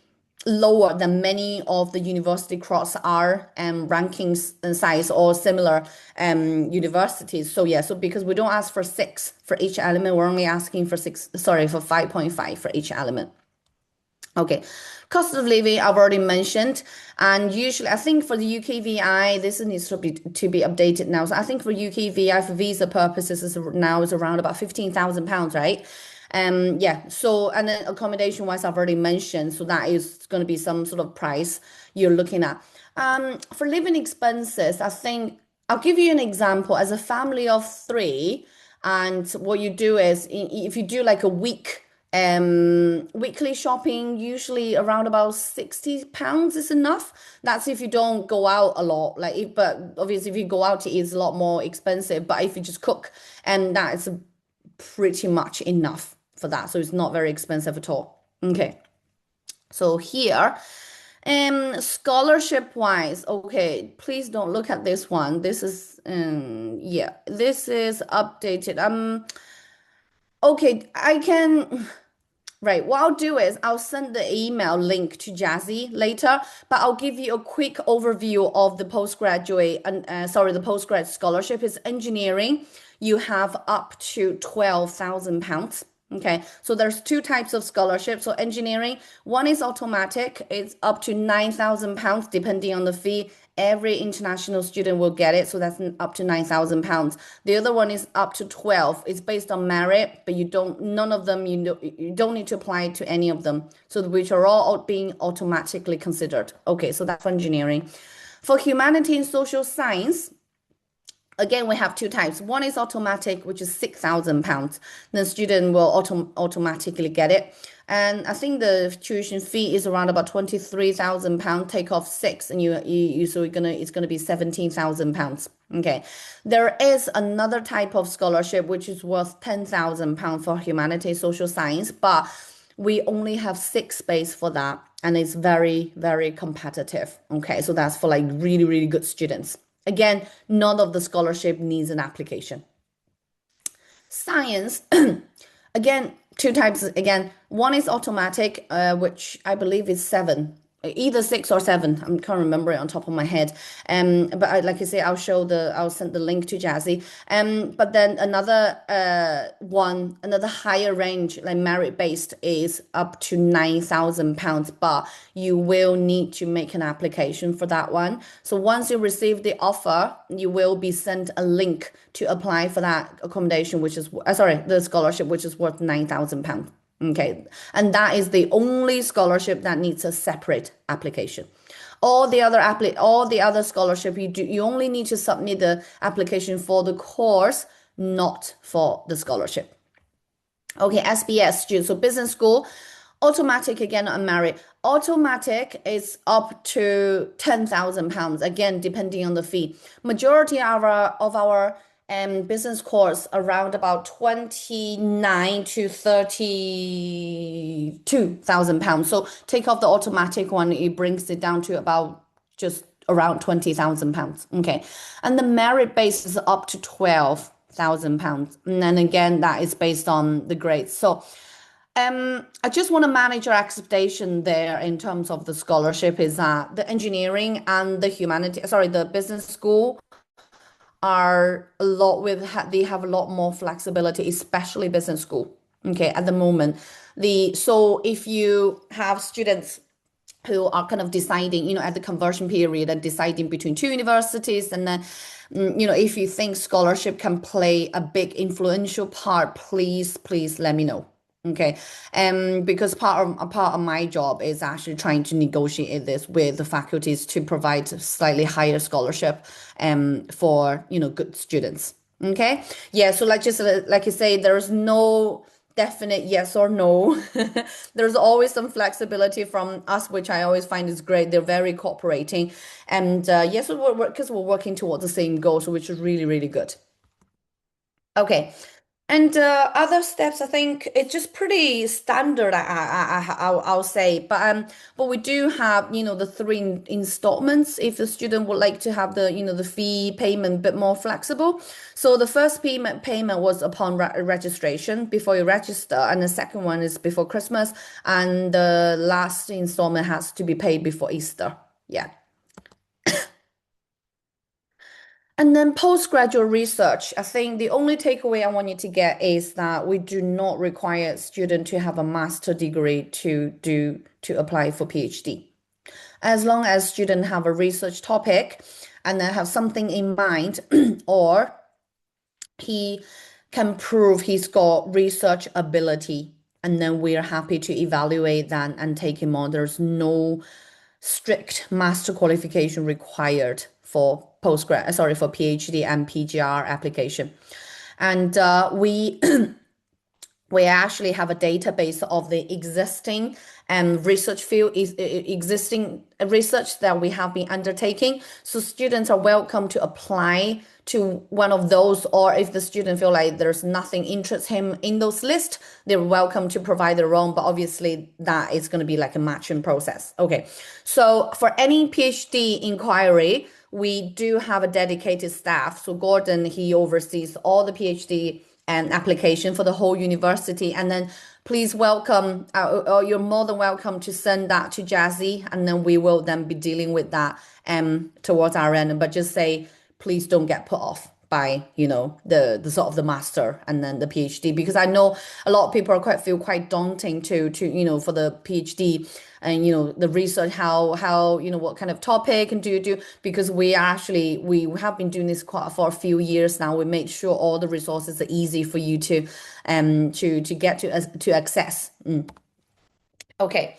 lower than many of the university cross R rankings and size or similar universities. So yeah, so because we don't ask for 6 for each element, we're only asking for 6, sorry, for 5.5 for each element. Okay, cost of living I've already mentioned, and usually I think for the UKVI this needs to be updated now. So I think for UKVI for visa purposes is around about £15,000, right? Yeah. So and then accommodation wise I've already mentioned, so that is going to be some sort of price you're looking at. For living expenses, I think I'll give you an example as a family of 3, and what you do is if you do like a weekly shopping, usually around about £60 is enough. That's if you don't go out a lot, but obviously if you go out to eat, it's a lot more expensive. But if you just cook, and that is pretty much enough for that, so it's not very expensive at all. Okay, so here scholarship wise, okay, please don't look at this one. This is yeah, this is updated. Okay, I can. Right. What I'll do is I'll send the email link to Jazzy later, but I'll give you a quick overview of the postgraduate and sorry, the postgrad scholarship is engineering. You have up to £12,000. Okay, so there's 2 types of scholarship. So engineering, one is automatic. It's up to £9,000 depending on the fee. Every international student will get it, so that's up to £9,000. The other one is up to 12. It's based on merit, but none of them, you don't need to apply to any of them. So which are all being automatically considered. Okay, so that's for engineering. For humanity and social science, again, we have 2 types. One is automatic, which is £6,000. The student will automatically get it. And I think the tuition fee is around about £23,000. Take off 6, and so it's gonna be £17,000. Okay. There is another type of scholarship which is worth £10,000 for humanities, social science, but we only have 6 space for that, and it's very competitive. Okay, so that's for like really good students. Again, none of the scholarship needs an application. Science, Again, two types again. One is automatic, which I believe is seven, either six or seven. I can't remember it on top of my head. But like I say, I'll send the link to Jazzy. But then another one, another higher range, like merit based, is up to £9,000. But you will need to make an application for that one. So once you receive the offer, you will be sent a link to apply for that accommodation, which is sorry, the scholarship, which is worth £9,000. Okay, and that is the only scholarship that needs a separate application. All the other scholarship, you only need to submit the application for the course, not for the scholarship. Okay, SBS students, so business school, automatic again on merit. Automatic is up to £10,000, again, depending on the fee. Majority of our business course around about 29 to 32,000 pounds. So take off the automatic one, it brings it down to about just around £20,000. Okay. And the merit base is up to £12,000. And then again, that is based on the grades. So I just want to manage your expectation there in terms of the scholarship is that the engineering and the business school are a lot they have a lot more flexibility, especially business school. Okay, at the moment, so if you have students who are kind of deciding, at the conversion period and deciding between two universities. And then, if you think scholarship can play a big influential part, please let me know. Okay. Because part of my job is actually trying to negotiate this with the faculties to provide slightly higher scholarship for, good students. Okay. Yeah. So like you say, there's no definite yes or no. There's always some flexibility from us, which I always find is great. They're very cooperating. And yes, because we're working towards the same goal, so which is really, really good. Okay. And other steps, I think it's just pretty standard. I'll say, but we do have the three installments if the student would like to have the fee payment a bit more flexible. So the first payment was upon registration before you register, and the second one is before Christmas, and the last installment has to be paid before Easter. Yeah. And then postgraduate research, I think the only takeaway I want you to get is that we do not require a student to have a master degree to apply for PhD. As long as students have a research topic and they have something in mind, or he can prove he's got research ability, and then we're happy to evaluate that and take him on. There's no strict master qualification required for for PhD and PGR application. And we actually have a database of the existing research field is existing research that we have been undertaking. So students are welcome to apply to one of those, or if the student feel like there's nothing interests him in those lists, they're welcome to provide their own. But obviously that is going to be like a matching process. Okay, so for any PhD inquiry, we do have a dedicated staff. So Gordon, he oversees all the PhD and application for the whole university. And then please welcome, or you're more than welcome to send that to Jazzy, and then we will then be dealing with that towards our end. But just say, please don't get put off by the sort of the master and then the PhD, because I know a lot of people feel quite daunting to for the PhD, and the research, how what kind of topic and do you do, because we have been doing this for a few years now. We made sure all the resources are easy for you to get to access. Okay.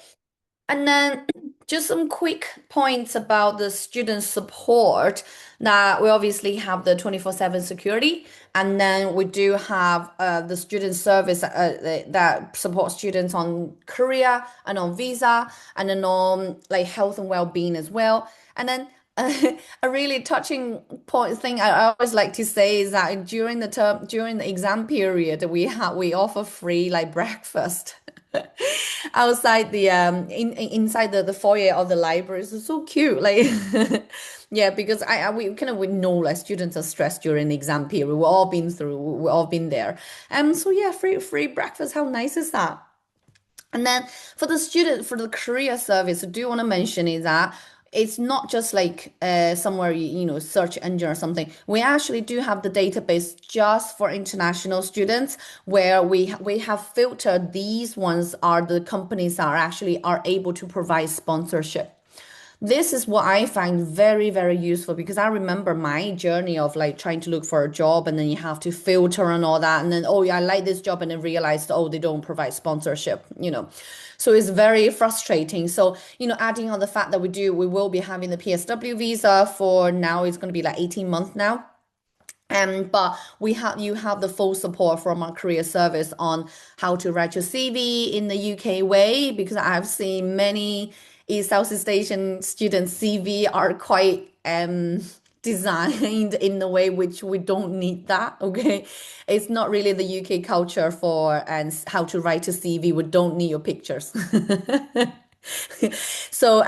And then just some quick points about the student support. Now, we obviously have the 24/7 security, and then we do have the student service that supports students on career and on visa, and then on like health and well-being as well. And then a really touching point thing I always like to say is that during the exam period, we offer free like breakfast. outside the inside the foyer of the library. It's so cute. Like yeah, because we kind of we know like students are stressed during the exam period. We've all been through, we've all been there. So yeah, free breakfast. How nice is that? And then for the student, for the career service, I do want to mention is that it's not just like somewhere you know search engine or something. We actually do have the database just for international students, where we have filtered these ones are the companies that are able to provide sponsorship. This is what I find very, very useful because I remember my journey of like trying to look for a job and then you have to filter and all that. And then, oh, yeah, I like this job. And then realized, oh, they don't provide sponsorship, you know. So it's very frustrating. So, you know, adding on the fact that we will be having the PSW visa for now, it's going to be like 18 months now. But you have the full support from our career service on how to write your CV in the UK way because I've seen many East Southeast Asian students' CV are quite designed in the way which we don't need that. Okay, it's not really the UK culture for and how to write a CV. We don't need your pictures. So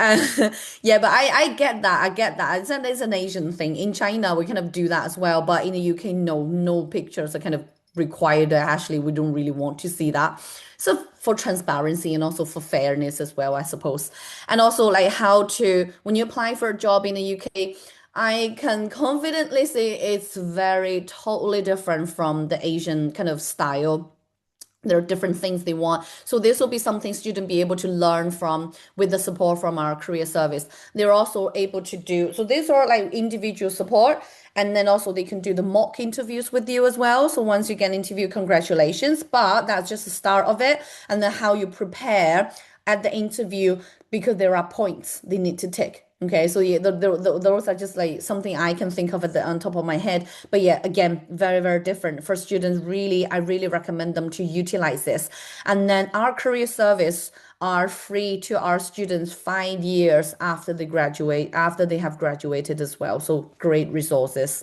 yeah, but I get that. I get that. It's an Asian thing. In China, we kind of do that as well, but in the UK, no, no pictures are kind of required. Actually, we don't really want to see that. So for transparency and also for fairness as well, I suppose. And also like how to when you apply for a job in the UK, I can confidently say it's very totally different from the Asian kind of style. There are different things they want. So this will be something student be able to learn from with the support from our career service. They're also able to do, so these are like individual support. And then also they can do the mock interviews with you as well. So once you get an interview, congratulations. But that's just the start of it. And then how you prepare at the interview because there are points they need to tick. Okay, so yeah, those are just like something I can think of on top of my head. But yeah, again, very, very different for students. Really, I really recommend them to utilize this. And then our career service are free to our students 5 years after they graduate, after they have graduated as well. So great resources.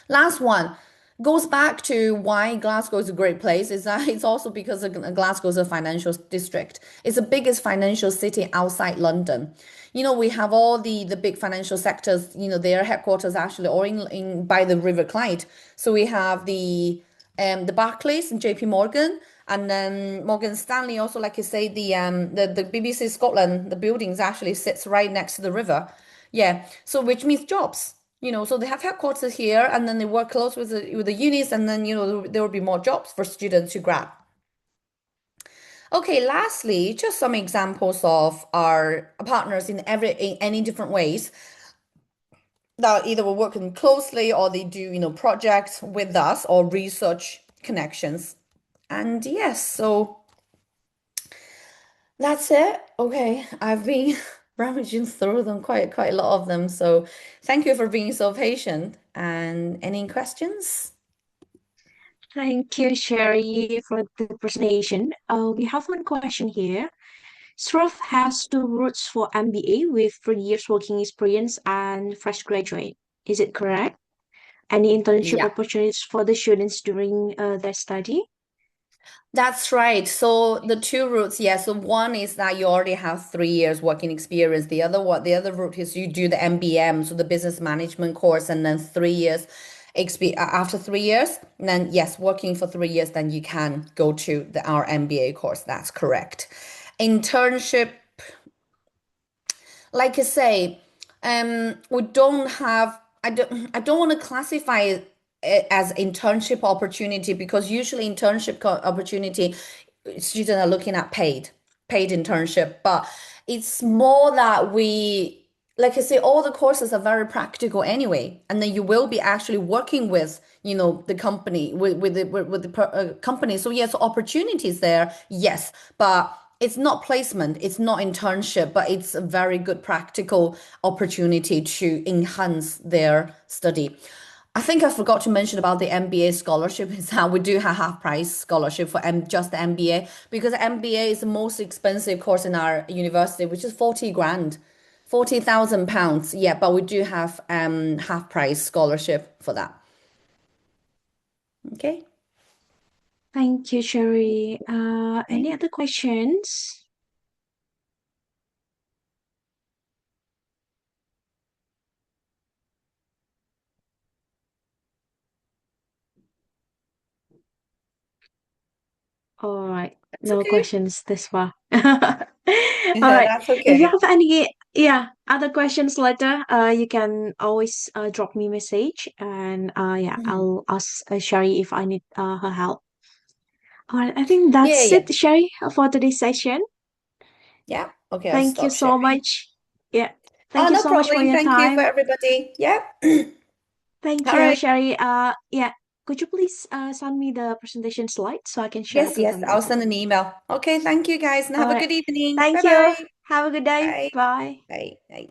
Last one goes back to why Glasgow is a great place is that it's also because Glasgow is a financial district. It's the biggest financial city outside London. You know, we have all the big financial sectors, you know, their headquarters actually or in by the River Clyde. So we have the Barclays and JP Morgan and then Morgan Stanley also like you say the BBC Scotland, the buildings actually sits right next to the river. Yeah, so which means jobs. You know, so they have headquarters here, and then they work close with the unis, and then you know there will be more jobs for students to grab. Okay, lastly, just some examples of our partners in any different ways that either we're working closely or they do you know projects with us or research connections. And yes, so that's it. Okay, I've been rummaging through them quite a lot of them. So thank you for being so patient. And any questions? Thank you, Sherry, for the presentation. We have one question here. Strath has two routes for MBA with 3 years working experience and fresh graduate. Is it correct? Any internship Yeah. opportunities for the students during their study? That's right. So the two routes, yeah. So one is that you already have 3 years working experience. The other route is you do the MBM, so the business management course, and then 3 years after 3 years, and then yes, working for 3 years, then you can go to our MBA course. That's correct. Internship like I say, we don't have. I don't want to classify it as internship opportunity because usually opportunity students are looking at paid internship, but it's more that like I say, all the courses are very practical anyway, and then you will be actually working with, you know, the company with the company. So yes, opportunities there, yes, but it's not placement, it's not internship, but it's a very good practical opportunity to enhance their study. I think I forgot to mention about the MBA scholarship is that we do have half price scholarship for just the MBA because MBA is the most expensive course in our university, which is 40 grand, 40,000 pounds. Yeah, but we do have half price scholarship for that. Okay. Thank you, Sherry. Any Okay. other questions? All right. That's No okay. questions this far. All right. That's If you okay. have any, yeah, other questions later, you can always drop me a message, and yeah, Mhm. I'll ask Sherry if I need her help. All right. I think Yeah, that's yeah. it, Sherry, for today's session. Yeah. Okay, I'll Thank you stop so sharing. much. Yeah. Oh, Thank you no so much for problem. your Thank you for time. everybody. Yeah. Thank All you, right. Sherry. Yeah. Could you please send me the presentation slide so I can share Yes, it with yes. them I'll later? send an email. Okay, thank you guys, and All have a right. good evening. Thank you. Bye-bye. Have a good day. Bye. Bye. Bye. Bye.